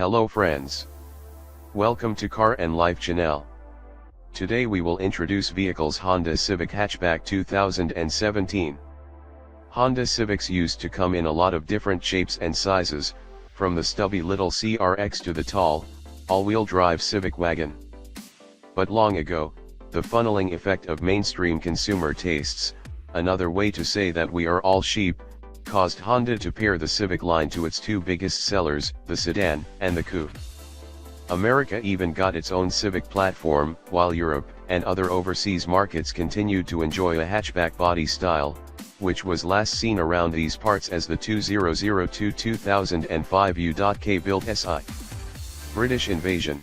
Hello friends. Welcome to Car and Life channel. Today we will introduce vehicles Honda Civic Hatchback 2017. Honda Civics used to come in a lot of different shapes and sizes, from the stubby little CRX to the tall, all-wheel drive Civic wagon. But long ago, the funneling effect of mainstream consumer tastes, another way to say that we are all sheep, caused Honda to pair the Civic line to its two biggest sellers, the sedan and the coupe. America even got its own Civic platform, while Europe and other overseas markets continued to enjoy a hatchback body style, which was last seen around these parts as the 2002 2005 U.K built Si. British invasion.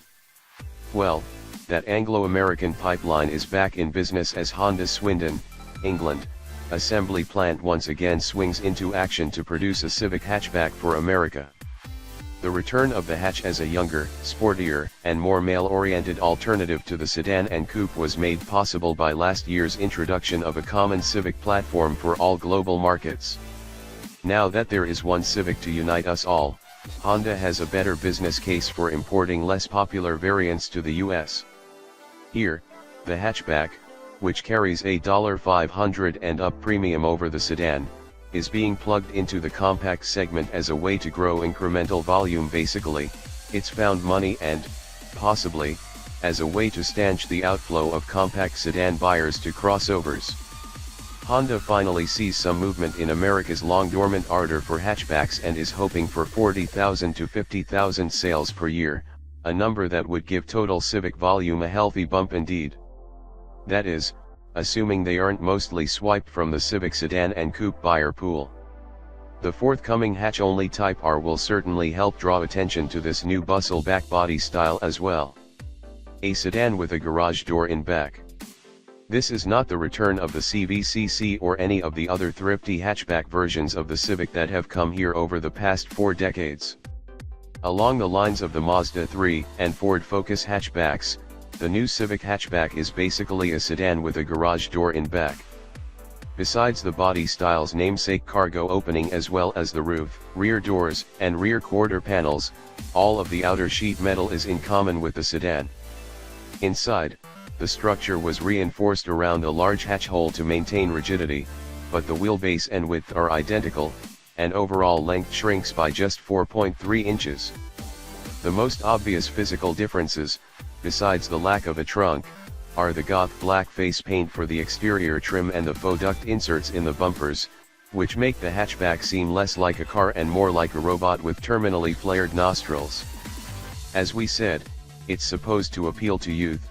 Well, that Anglo-American pipeline is back in business as Honda Swindon, England, assembly plant once again swings into action to produce a Civic hatchback for America. The return of the hatch as a younger, sportier, and more male-oriented alternative to the sedan and coupe was made possible by last year's introduction of a common Civic platform for all global markets. Now that there is one Civic to unite us all, Honda has a better business case for importing less popular variants to the US. Here, the hatchback, which carries a $500 and up premium over the sedan, is being plugged into the compact segment as a way to grow incremental volume. Basically, it's found money and, possibly, as a way to stanch the outflow of compact sedan buyers to crossovers. Honda finally sees some movement in America's long-dormant ardor for hatchbacks and is hoping for 40,000 to 50,000 sales per year, a number that would give total Civic volume a healthy bump indeed. That is, assuming they aren't mostly swiped from the Civic sedan and coupe buyer pool. The forthcoming hatch-only Type R will certainly help draw attention to this new bustle back body style as well. A sedan with a garage door in back. This is not the return of the Civic Si or any of the other thrifty hatchback versions of the Civic that have come here over the past 4 decades. Along the lines of the Mazda 3 and Ford Focus hatchbacks, the new Civic hatchback is basically a sedan with a garage door in back. Besides the body style's namesake cargo opening as well as the roof, rear doors, and rear quarter panels, all of the outer sheet metal is in common with the sedan. Inside, the structure was reinforced around a large hatch hole to maintain rigidity, but the wheelbase and width are identical, and overall length shrinks by just 4.3 inches. The most obvious physical differences, besides the lack of a trunk, are the goth black face paint for the exterior trim and the faux duct inserts in the bumpers, which make the hatchback seem less like a car and more like a robot with terminally flared nostrils. As we said, it's supposed to appeal to youth,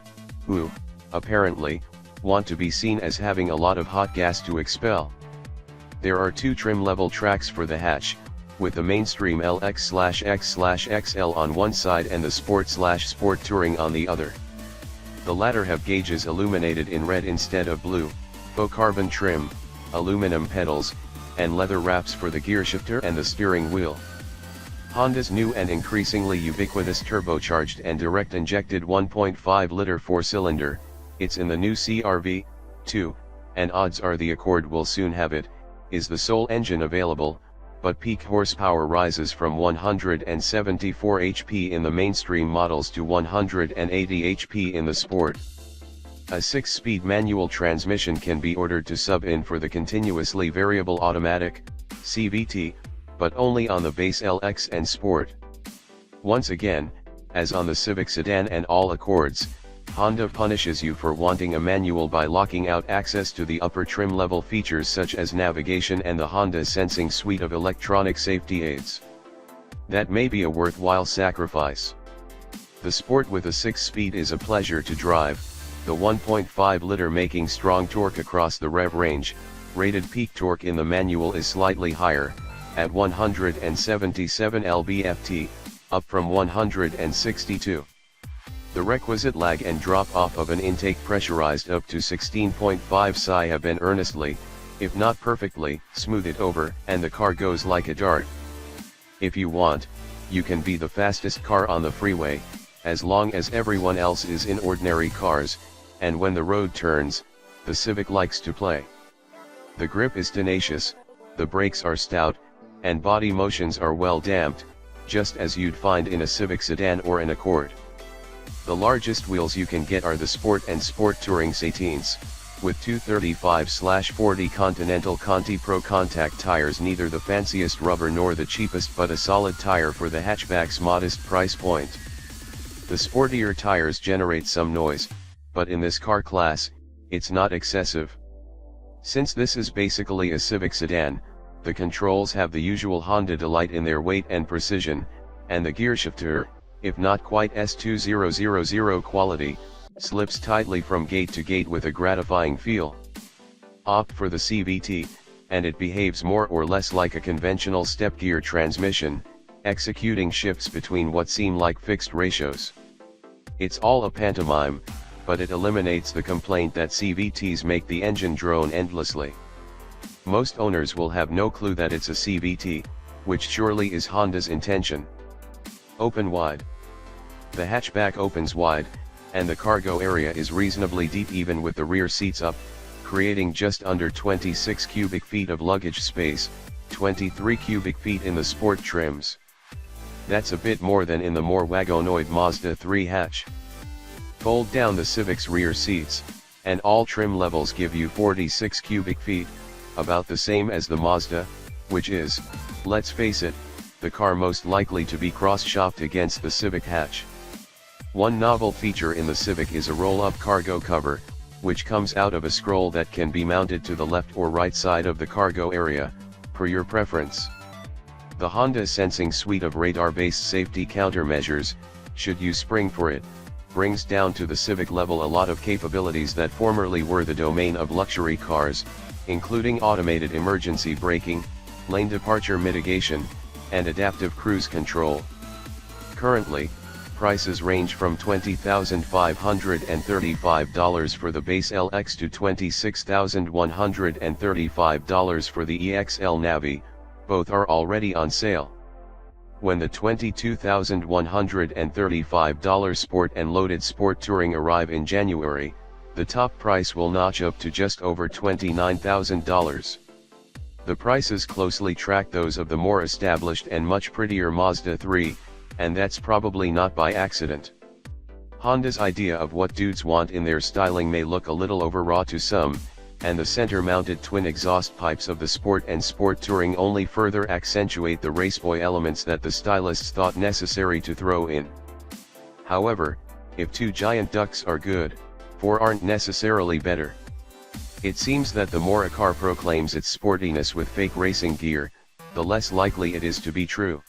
who, apparently, want to be seen as having a lot of hot gas to expel. There are 2 trim level tracks for the hatch, with the mainstream LX/X/XL on one side and the Sport/Sport Touring on the other. The latter have gauges illuminated in red instead of blue, faux carbon trim, aluminum pedals, and leather wraps for the gearshifter and the steering wheel. Honda's new and increasingly ubiquitous turbocharged and direct-injected 1.5-liter 4-cylinder, it's in the new CR-V, 2, and odds are the Accord will soon have it, is the sole engine available, but peak horsepower rises from 174 HP in the mainstream models to 180 HP in the Sport. A 6-speed manual transmission can be ordered to sub in for the continuously variable automatic, CVT, but only on the base LX and Sport. Once again, as on the Civic sedan and all Accords, Honda punishes you for wanting a manual by locking out access to the upper trim level features such as navigation and the Honda Sensing suite of electronic safety aids. That may be a worthwhile sacrifice. The Sport with a 6-speed is a pleasure to drive, the 1.5-liter making strong torque across the rev range. Rated peak torque in the manual is slightly higher, at 177 lb-ft, up from 162. The requisite lag and drop-off of an intake pressurized up to 16.5 psi have been earnestly, if not perfectly, smoothed over, and the car goes like a dart. If you want, you can be the fastest car on the freeway, as long as everyone else is in ordinary cars, and when the road turns, the Civic likes to play. The grip is tenacious, the brakes are stout, and body motions are well damped, just as you'd find in a Civic sedan or an Accord. The largest wheels you can get are the Sport and Sport Touring 18s, with 235/40 Continental Conti Pro contact tires, neither the fanciest rubber nor the cheapest but a solid tire for the hatchback's modest price point. The sportier tires generate some noise, but in this car class, it's not excessive. Since this is basically a Civic sedan, the controls have the usual Honda delight in their weight and precision, and the gearshifter, if not quite S2000 quality, slips tightly from gate to gate with a gratifying feel. Opt for the CVT, and it behaves more or less like a conventional step gear transmission, executing shifts between what seem like fixed ratios. It's all a pantomime, but it eliminates the complaint that CVTs make the engine drone endlessly. Most owners will have no clue that it's a CVT, which surely is Honda's intention. Open wide. The hatchback opens wide, and the cargo area is reasonably deep even with the rear seats up, creating just under 26 cubic feet of luggage space, 23 cubic feet in the sport trims. That's a bit more than in the more wagonoid Mazda 3 hatch. Fold down the Civic's rear seats, and all trim levels give you 46 cubic feet, about the same as the Mazda, which is, let's face it, the car most likely to be cross-shopped against the Civic hatch. One novel feature in the Civic is a roll-up cargo cover, which comes out of a scroll that can be mounted to the left or right side of the cargo area, per your preference. The Honda Sensing suite of radar-based safety countermeasures, should you spring for it, brings down to the Civic level a lot of capabilities that formerly were the domain of luxury cars, including automated emergency braking, lane departure mitigation, and adaptive cruise control. Currently, prices range from $20,535 for the base LX to $26,135 for the EXL Navi, both are already on sale. When the $22,135 Sport and Loaded Sport Touring arrive in January, the top price will notch up to just over $29,000. The prices closely track those of the more established and much prettier Mazda 3, and that's probably not by accident. Honda's idea of what dudes want in their styling may look a little overwrought to some, and the center-mounted twin exhaust pipes of the Sport and Sport Touring only further accentuate the raceboy elements that the stylists thought necessary to throw in. However, if two giant ducks are good, four aren't necessarily better. It seems that the more a car proclaims its sportiness with fake racing gear, the less likely it is to be true.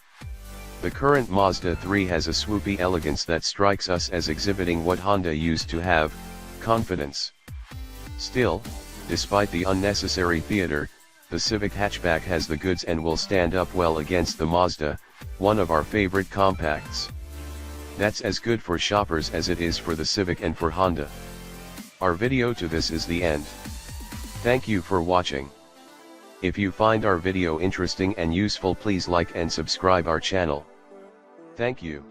The current Mazda 3 has a swoopy elegance that strikes us as exhibiting what Honda used to have, confidence. Still, despite the unnecessary theater, the Civic Hatchback has the goods and will stand up well against the Mazda, one of our favorite compacts. That's as good for shoppers as it is for the Civic and for Honda. Our video to this is the end. Thank you for watching. If you find our video interesting and useful, please like and subscribe our channel. Thank you.